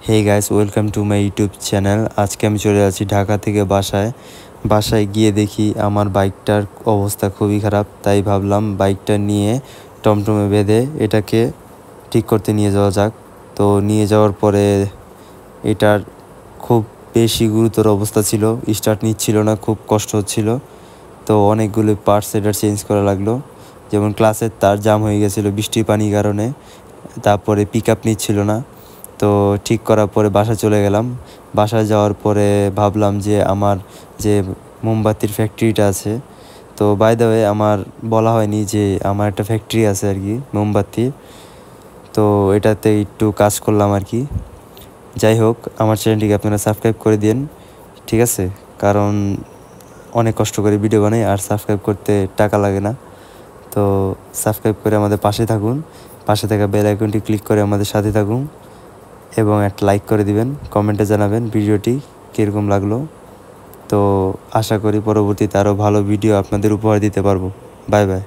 Hey guys, welcome to my YouTube channel. আজকে আমি চলে যাচ্ছি ঢাকা থেকে বাসায় গিয়ে দেখি আমার বাইকটার অবস্থা খুবই খারাপ। তাই ভাবলাম বাইকটা নিয়ে টমটমে বেঁধে এটাকে ঠিক করতে নিয়ে যাওয়া যাক। তো নিয়ে যাওয়ার পরে এটার খুব বেশি গুরুতর অবস্থা ছিল, স্টার্ট নিচ্ছিল না, খুব কষ্ট হচ্ছিল। তো অনেকগুলো পার্টস এটার চেঞ্জ করা লাগলো, যেমন ক্লাসের তার জাম হয়ে গেছিলো বৃষ্টির পানির কারণে। তারপরে পিক আপ নিচ্ছিল না। তো ঠিক করার পরে বাসা চলে গেলাম। বাসায় যাওয়ার পরে ভাবলাম যে আমার যে মোমবাতির ফ্যাক্টরিটা আছে, তো বাই দ্য ওয়ে আমার বলা হয়নি যে আমার একটা ফ্যাক্টরি আছে আর কি মোমবাতির। তো এটাতে একটু কাজ করলাম আর কি। যাই হোক, আমার চ্যানেলটিকে আপনারা সাবস্ক্রাইব করে দিন, ঠিক আছে? কারণ অনেক কষ্ট করে ভিডিও বানাই আর সাবস্ক্রাইব করতে টাকা লাগে না। তো সাবস্ক্রাইব করে আমাদের পাশে থাকুন, পাশে থাকা বেল আইকনটি ক্লিক করে আমাদের সাথে থাকুন এবং একটা লাইক করে দিবেন। কমেন্টে জানাবেন ভিডিওটি কীরকম লাগলো। তো আশা করি পরবর্তীতে আরও ভালো ভিডিও আপনাদের উপহার দিতে পারবো। Bye bye.